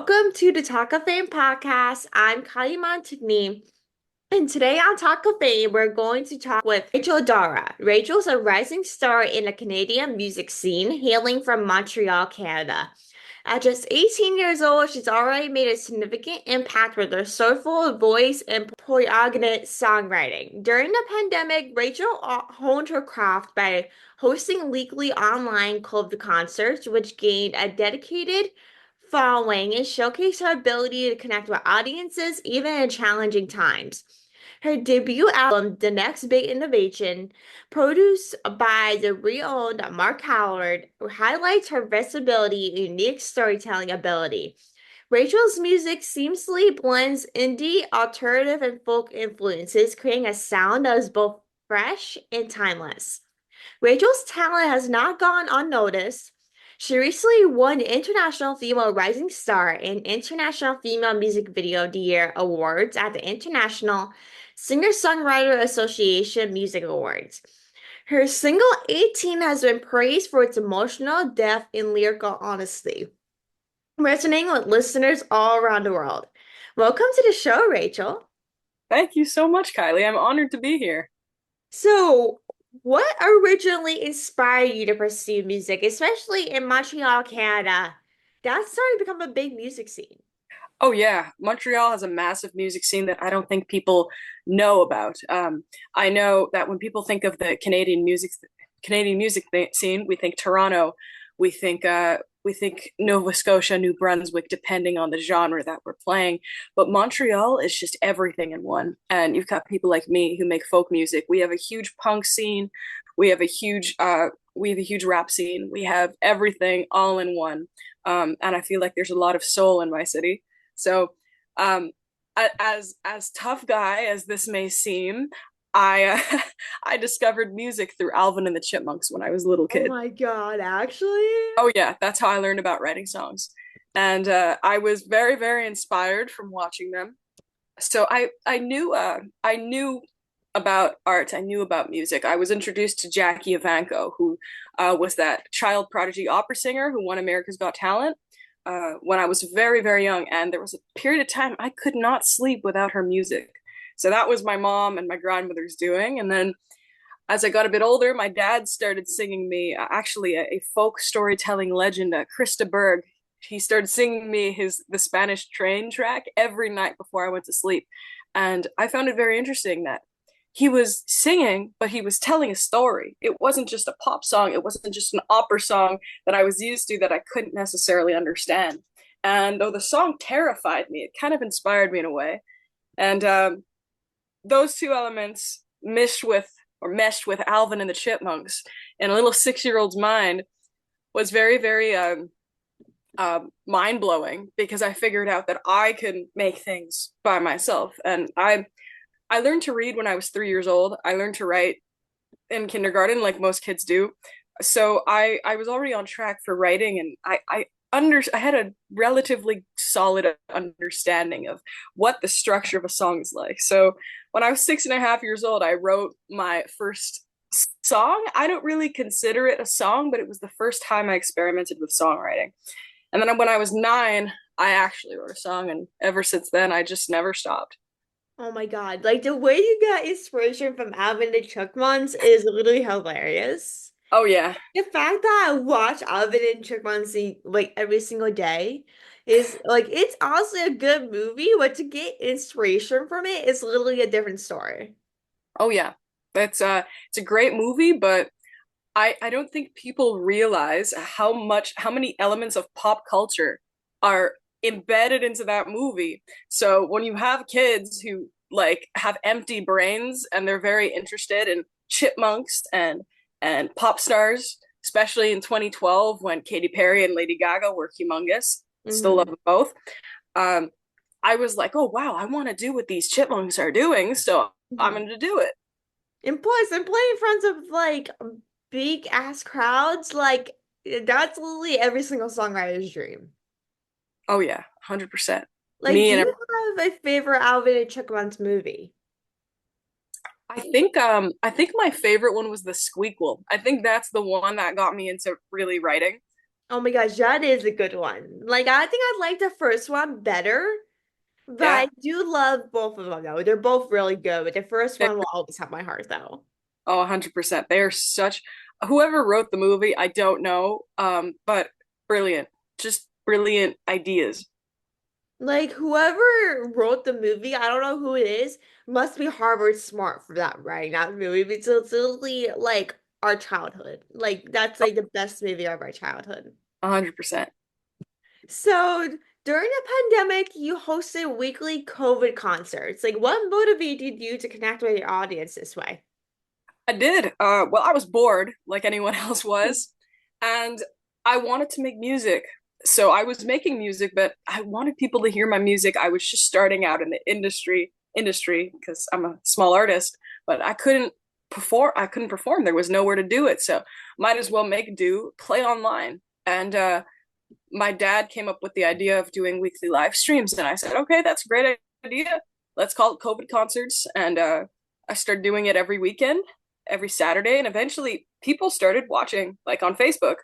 Welcome to the Talk of Fame podcast. I'm Kylie Montigny, and today on Talk of Fame, we're going to talk with Rachel Dara. Rachel's a rising star in the Canadian music scene, hailing from Montreal, Canada. At just 18 years old, she's already made a significant impact with her soulful voice and poignant songwriting. During the pandemic, Rachel honed her craft by hosting weekly online club concerts, which gained a dedicated following and showcased her ability to connect with audiences even in challenging times. Her debut album, The Next Big Innovation, produced by the renowned Mark Howard, highlights her versatility and unique storytelling ability. Rachel's music seamlessly blends indie, alternative, and folk influences, creating a sound that is both fresh and timeless. Rachel's talent has not gone unnoticed. She recently won the International Female Rising Star and International Female Music Video of the Year awards at the International Singer-Songwriter Association Music Awards. Her single 18 has been praised for its emotional depth and lyrical honesty, resonating with listeners all around the world. Welcome to the show, Rachel. Thank you so much, Kylie. I'm honored to be here. So, what originally inspired you to pursue music, especially in Montreal, Canada? That's starting to become a big music scene. Oh yeah, Montreal has a massive music scene that I don't think people know about. I know that when people think of the Canadian music scene, we think Toronto, we think Nova Scotia, New Brunswick, depending on the genre that we're playing. But Montreal is just everything in one. And you've got people like me who make folk music. We have a huge punk scene. We have a huge rap scene. We have everything all in one. And I feel like there's a lot of soul in my city. So, um, as tough guy as this may seem, I I discovered music through Alvin and the Chipmunks when I was a little Oh kid. my God, actually? Oh yeah, that's how I learned about writing songs, and I was very very inspired from watching them. So I knew about art. I knew about music. I was introduced to Jackie Evancho, who was that child prodigy opera singer who won America's Got Talent when I was very, very young. And there was a period of time I could not sleep without her music. So that was my mom and my grandmother's doing. And then as I got a bit older, my dad started singing me actually a folk storytelling legend, Krista Berg. He started singing me the Spanish train track every night before I went to sleep. And I found it very interesting that he was singing, but he was telling a story. It wasn't just a pop song, it wasn't just an opera song that I was used to that I couldn't necessarily understand. And though the song terrified me, it kind of inspired me in a way. And those two elements meshed with Alvin and the Chipmunks in a little 6 year old's mind was very, very mind blowing because I figured out that I could make things by myself. And I learned to read when I was 3 years old. I learned to write in kindergarten, like most kids do. So I was already on track for writing, and I had a relatively solid understanding of what the structure of a song is like. So when I was 6.5 years old, I wrote my first song. I don't really consider it a song, but it was the first time I experimented with songwriting. And then when I was 9, I actually wrote a song, and ever since then, I just never stopped. Oh my God. Like the way you got inspiration from Alvin the Chipmunks is literally hilarious. Oh yeah. The fact that I watch Alvin and Chipmunks like every single day is like it's honestly a good movie, but to get inspiration from it is literally a different story. Oh yeah. It's a great movie, but I don't think people realize how many elements of pop culture are embedded into that movie. So when you have kids who like have empty brains and they're very interested in chipmunks and pop stars, especially in 2012 when Katy Perry and Lady Gaga were humongous. Still love Hmm. them both. Um, I was like, oh wow, I want to do what these chipmunks are doing, so I'm Hmm. going to do it. And plus, I'm playing in front of like big ass crowds. Like that's literally every single songwriter's dream. Oh yeah, 100%. Like, Me do and you have a favorite Alvin and Chipmunks movie? I think my favorite one was the Squeakquel. I think that's the one that got me into really writing. Oh my gosh, that is a good one. Like, I think I like the first one better, but I Yeah. do love both of them though. They're both really good, but the first They- one will always have my heart though. Oh, 100%. They are such whoever wrote the movie, I don't know, but brilliant. Just brilliant ideas. Like, whoever wrote the movie, I don't know who it is, must be Harvard smart for that writing that movie because it's literally like our childhood. Like, that's like the best movie of our childhood. 100%. So, during the pandemic, you hosted weekly COVID concerts. Like, what motivated you to connect with your audience this way? I did. Well, I was bored, like anyone else was, and I wanted to make music. So I was making music, but I wanted people to hear my music. I was just starting out in the industry because I'm a small artist, but I couldn't perform. I couldn't perform. There was nowhere to do it, so might as well make do, play online. And my dad came up with the idea of doing weekly live streams, and I said, okay, that's a great idea. Let's call it COVID concerts. And I started doing it every weekend, every Saturday, and eventually people started watching, like on Facebook.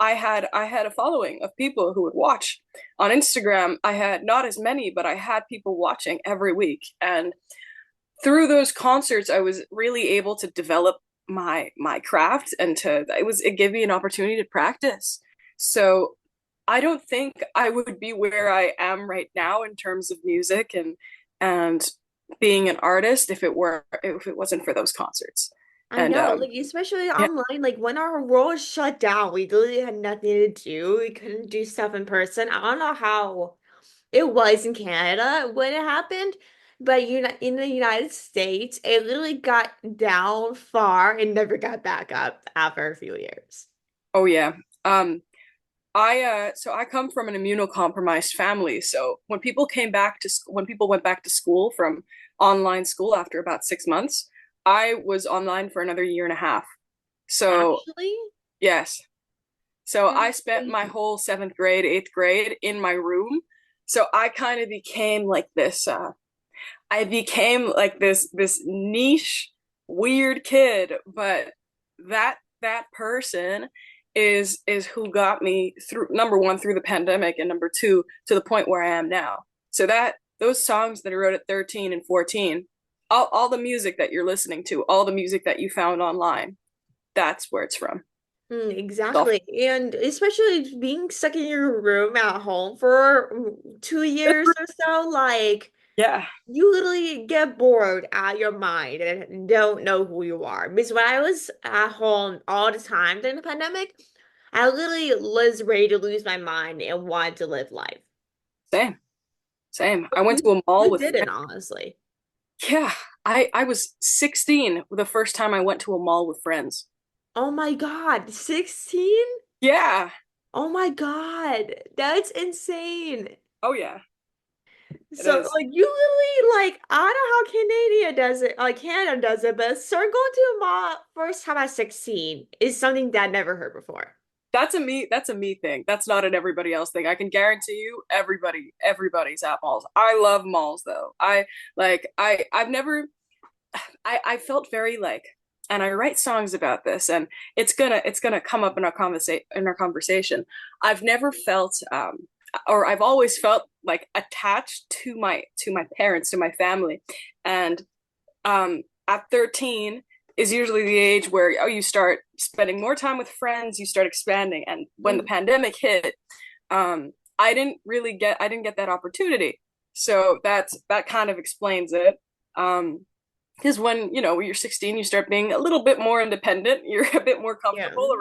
I had a following of people who would watch. On Instagram, I had not as many, but I had people watching every week. And through those concerts, I was really able to develop my craft and it gave me an opportunity to practice. So I don't think I would be where I am right now in terms of music and being an artist if it wasn't for those concerts. I And know, like especially yeah, online, like when our world shut down, we literally had nothing to do. We couldn't do stuff in person. I don't know how it was in Canada when it happened, but in the United States, it literally got down far and never got back up after a few years. oh yeah. Um I come from an immunocompromised family. So when people went back to school from online school after about 6 months, I was online for another year and a half. So Actually, yes. So I that's spent my crazy. whole seventh grade, eighth grade in my room. So I kind of became like this I became like this niche weird kid, but that person is who got me through number one through the pandemic and number two to the point where I am now. So that those songs that I wrote at 13 and 14, all the music that you're listening to, all the music that you found online, that's where it's from. It's all Exactly. And especially being stuck in your room at home for 2 years or so, like yeah. you literally get bored out your mind and don't know who you are. Because when I was at home all the time during the pandemic, I literally was ready to lose my mind and wanted to live life. Same. Same. I went Who, to a mall who with didn't, friends. honestly? Yeah. I was 16 the first time I went to a mall with friends. Oh my God, 16? Yeah. Oh my God, that's insane. Oh yeah. It So is. like you literally like I don't know how Canada does it, like Canada does it, but start going to a mall first time at 16 is something that I never heard before. That's a me thing. That's not an everybody else thing. I can guarantee you everybody's at malls. I love malls though. I've never I felt very like and I write songs about this and it's gonna come up in our conversation. I've never felt or I've always felt like attached to my parents, to my family. And at 13 is usually the age where you start spending more time with friends, you start expanding. And when the Mm, pandemic hit, I didn't get that opportunity. So that kind of explains it. Because when you're 16, you start being a little bit more independent. You're a bit more yeah. comfortable,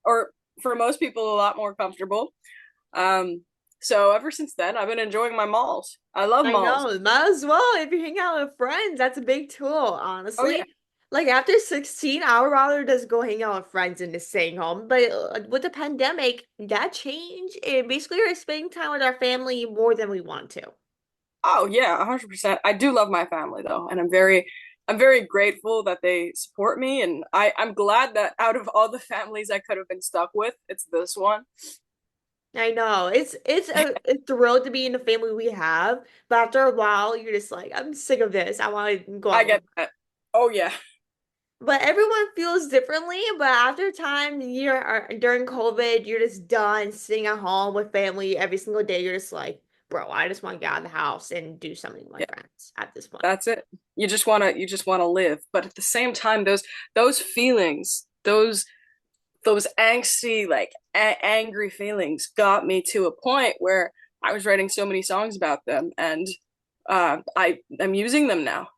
or for most people, a lot more comfortable. Um, so ever since then, I've been enjoying my malls. I love I malls. know, might as well if you hang out with friends, that's a big tool, Oh yeah. honestly. Like after 16, I would rather just go hang out with friends than just staying home. But with the pandemic, that changed. And basically, we're spending time with our family more than we want to. Oh yeah, 100%. I do love my family though, and I'm very grateful that they support me, and I'm glad that out of all the families I could have been stuck with, it's this one. I know. It's a thrill to be in the family we have, but after a while, you're just like, I'm sick of this. I want to go I out with get that. Oh yeah. But everyone feels differently. But after time, during COVID, you're just done sitting at home with family every single day. You're just like, bro, I just want to get out of the house and do something with my Yeah, friends at this point. that's it. You just wanna live. But at the same time, those feelings, those angsty, like angry feelings got me to a point where I was writing so many songs about them, and I'm using them now.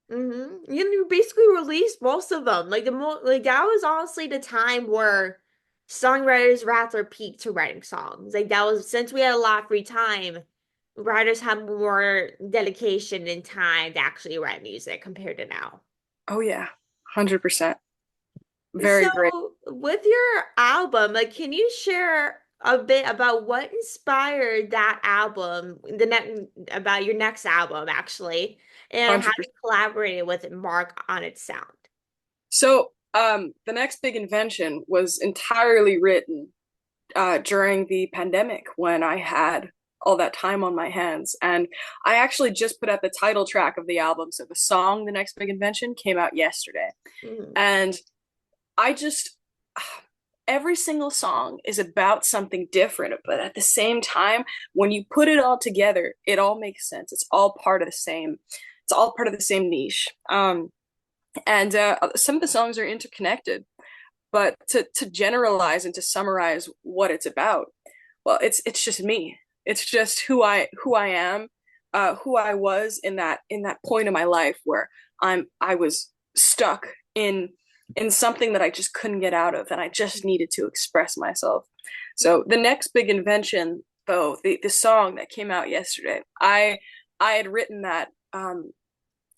You basically released most of them. Like that was honestly the time where songwriters were at their peak to writing songs. Like that was since we had a lot of free time, writers have more dedication and time to actually write music compared to now. Oh yeah, 100%. So, Very great. with your album, like, can you share a bit about what inspired that album, the ne about your next album, actually, and how you 100%. collaborated with Mark on its sound? So, the next big invention was entirely written during the pandemic when I had all that time on my hands. And I actually just put out the title track of the album. So the song, The Next Big Invention, came out yesterday. Mhm. And I just, every single song is about something different. But at the same time, when you put it all together, it all makes sense. It's all part of the same niche. And some of the songs are interconnected. But to generalize and to summarize what it's about, well, it's just me. It's just who I am, who I was in that point of my life where I was stuck in something that I just couldn't get out of, and I just needed to express myself. So the next big invention, though, the song that came out yesterday, I had written that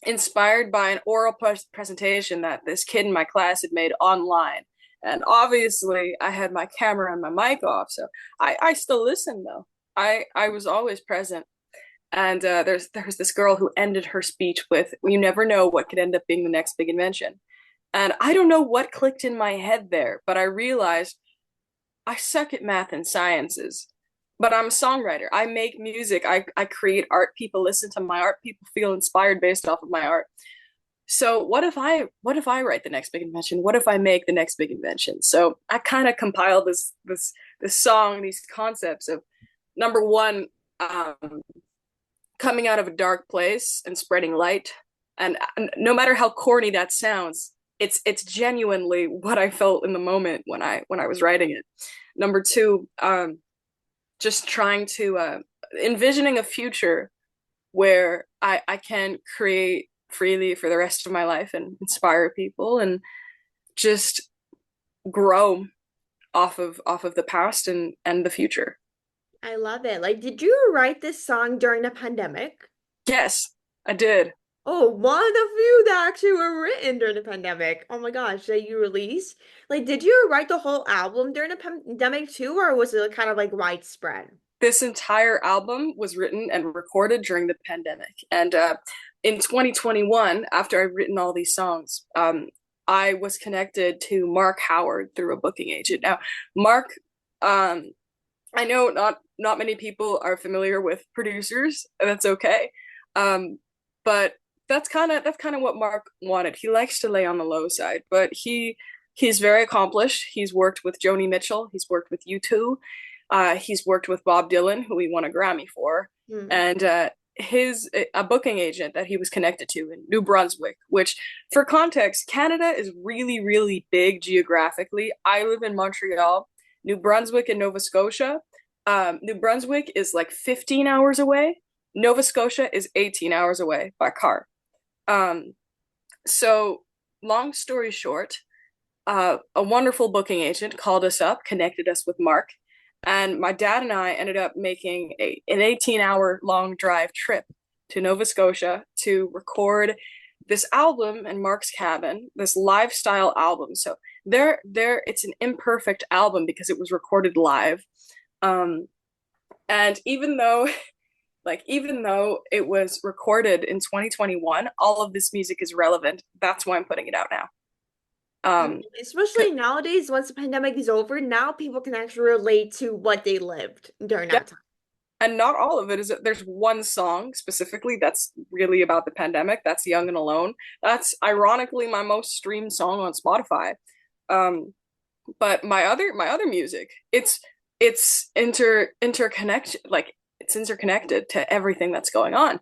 inspired by an oral presentation that this kid in my class had made online. And obviously, I had my camera and my mic off, so I still listened though. I was always present. And there's this girl who ended her speech with, "You never know what could end up being the next big invention." And I don't know what clicked in my head there, but I realized I suck at math and sciences, but I'm a songwriter. I make music. I create art. People listen to my art. People feel inspired based off of my art. So what if I write the next big invention? What if I make the next big invention? So I kind of compiled this song, these concepts of number one, coming out of a dark place and spreading light. And no matter how corny that sounds, it's genuinely what I felt in the moment when I was writing it. Number two, just trying to envisioning a future where I can create freely for the rest of my life and inspire people and just grow off of the past and the future. I love it. Like, did you write this song during the pandemic? Yes, I did. Oh, one of the few that actually were written during the pandemic. Oh my gosh, that you released. Like, did you write the whole album during the pandemic too, or was it kind of like widespread? This entire album was written and recorded during the pandemic. And in 2021, after I'd written all these songs, I was connected to Mark Howard through a booking agent. Now, Mark, um, I know not many people are familiar with producers, and that's okay. Um, but that's kind of what Mark wanted. He likes to lay on the low side, but he's very accomplished. He's worked with Joni Mitchell. He's worked with U2. He's worked with Bob Dylan, who he won a Grammy for, Hmm. and his a booking agent that he was connected to in New Brunswick. Which, for context, Canada is really really big geographically. I live in Montreal. New Brunswick and Nova Scotia. New Brunswick is like 15 hours away. Nova Scotia is 18 hours away by car. Um, so, long story short, a wonderful booking agent called us up, connected us with Mark, and my dad and I ended up making an 18-hour long drive trip to Nova Scotia to record this album in Mark's cabin, this lifestyle album. So it's an imperfect album because it was recorded live. Um, and even though it was recorded in 2021, all of this music is relevant. That's why I'm putting it out now. Um, Especially nowadays, once the pandemic is over, now people can actually relate to what they lived during yeah, that time. and not all of it is. There's one song specifically that's really about the pandemic. That's Young and Alone. That's ironically my most streamed song on Spotify. Um, but my other music, it's interconnected, like it's interconnected to everything that's going on.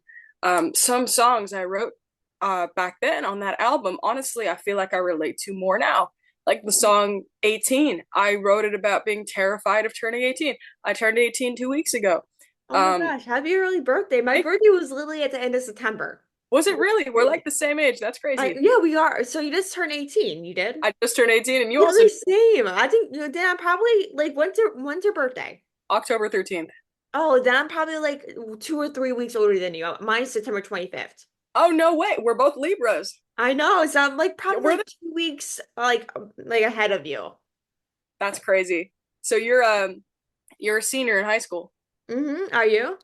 Some songs I wrote back then on that album, honestly, I feel like I relate to more now. Like the song 18, I wrote it about being terrified of turning 18. I turned 18 2 weeks ago. Oh my Um, gosh, happy early birthday. My birthday was literally at the end of September. was it really? We're like the same age. That's crazy. Yeah, we are. So you just turned 18, you did? I just turned 18 and you also Literally same. I think then I'm probably like when's your birthday? October 13th. Oh, then I'm probably like 2 or 3 weeks older than you. Mine's September 25th. Oh no way. We're both Libras. I know, so I'm like Yeah, probably like 2 weeks like ahead of you. that's crazy. So you're a senior in high school. Are you?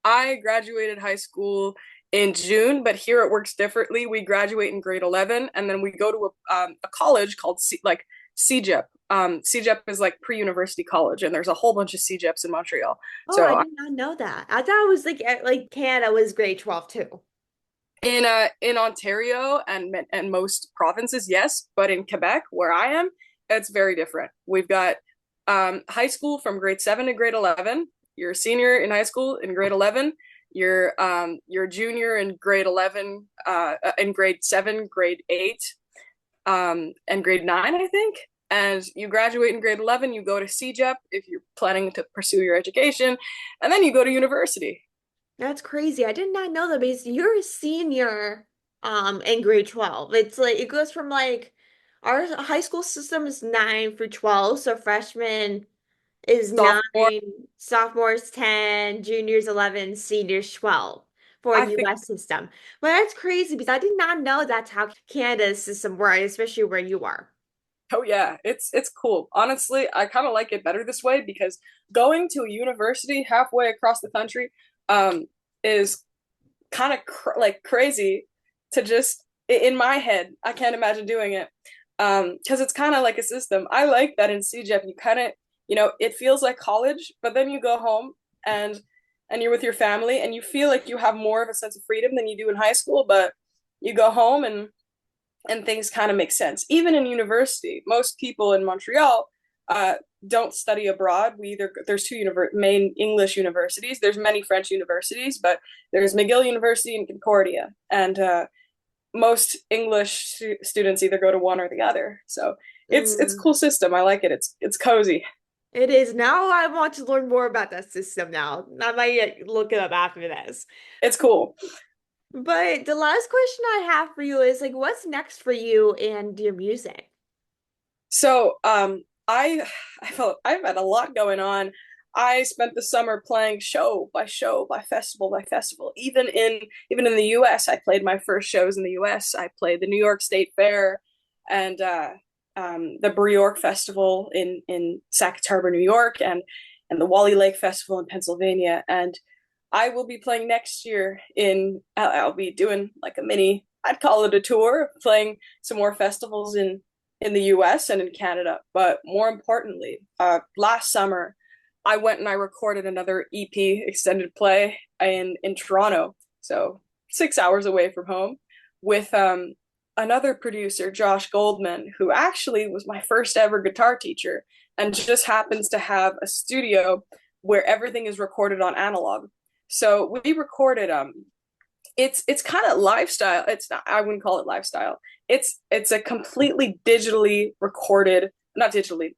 I graduated high school in June, but here it works differently. We graduate in grade 11 and then we go to a college called CJEP. CJEP is like pre-university college and there's a whole bunch of CJEPs in Montreal. Oh, I So did not know that. I thought it was like Canada was grade 12 too. in Ontario and most provinces, yes, but in Quebec, where I am, it's very different. We've got high school from grade 7 to grade 11. You're a senior in high school in grade 11. You're a junior in grade 11, in grade 7, grade 8, and grade 9, I think. And you graduate in grade 11. You go to CJEP if you're planning to pursue your education, and then you go to university. That's crazy. I did not know that because you're a senior in grade 12. It's like it goes from like our high school system is 9 through 12, so freshman is Sophomore, 9, sophomores 10, juniors 11, seniors 12 for I think. US system. But that's crazy because I did not know that's how Canada's system works, especially where you are. Oh yeah, it's cool. Honestly, I kind of like it better this way because going to a university halfway across the country um is kind of like crazy to just in my head. I can't imagine doing it. Because it's kind of like a system. I like that in CJEP you kind of, it feels like college, but then you go home and you're with your family and you feel like you have more of a sense of freedom than you do in high school, but you go home and things kind of make sense. Even in university, most people in Montreal uh, don't study abroad. There's two main English universities. There's many French universities, but there's McGill University and Concordia, and most English students either go to one or the other. So it's a Mm, cool system. I like it. It's cozy. it is. Now I want to learn more about that system now. I might look it up after this. It's cool. But the last question I have for you is like, what's next for you and your music? So I felt I've had a lot going on. I spent the summer playing show by festival by festival. Even in the US, I played my first shows in the US. I played the New York State Fair and the Brew Festival in Sackett Harbor, New York, and the Wally Lake Festival in Pennsylvania. And I will be playing next year I'll be doing like a mini, I'd call it a tour, playing some more festivals in the US and in Canada. But more importantly, last summer, I went and I recorded another EP extended play in Toronto, so 6 hours away from home, with another producer, Josh Goldman, who actually was my first ever guitar teacher and just happens to have a studio where everything is recorded on analog. So we recorded it's kind of lifestyle. It's not, I wouldn't call it lifestyle. It's a completely digitally recorded, not digitally,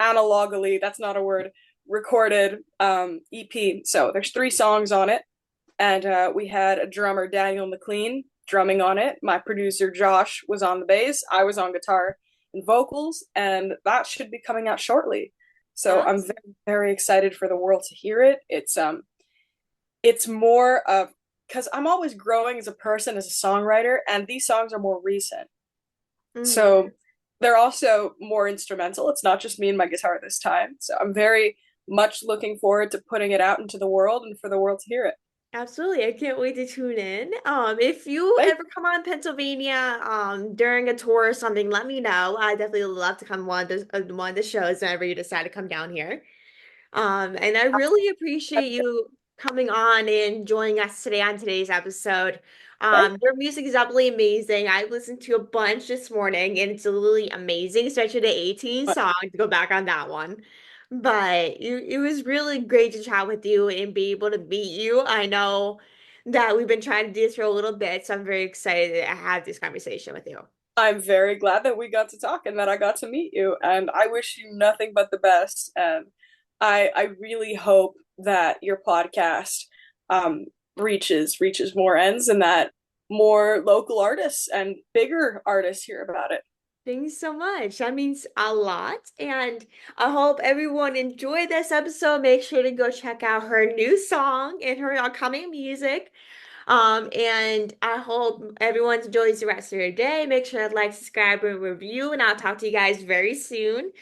analogically, that's not a word, recorded EP. So there's 3 songs on it. And we had a drummer, Daniel McLean, drumming on it. My producer, Josh, was on the bass. I was on guitar and vocals. And that should be coming out shortly. So I'm That's very, very excited for the world to hear it. It's more of because I'm always growing as a person, as a songwriter, and these songs are more recent. mm. So they're also more instrumental. It's not just me and my guitar this time. So I'm very much looking forward to putting it out into the world and for the world to hear it. Absolutely. I can't wait to tune in. If you Thank ever come on Pennsylvania, during a tour or something, let me know. I definitely would love to come one of the shows whenever you decide to come down here. And I really appreciate you coming on and joining us today on today's episode. Thank Your music is absolutely amazing. I listened to a bunch this morning and it's really amazing, especially the 18 you. song to go back on that one. But it was really great to chat with you and be able to meet you. I know that we've been trying to do this for a little bit, so I'm very excited to have this conversation with you. I'm very glad that we got to talk and that I got to meet you. And I wish you nothing but the best. And I really hope that your podcast reaches more ends and that more local artists and bigger artists hear about it. Thanks so much. That means a lot. And I hope everyone enjoyed this episode. Make sure to go check out her new song and her upcoming music. And I hope everyone enjoys the rest of your day. Make sure to like, subscribe, and review. And I'll talk to you guys very soon.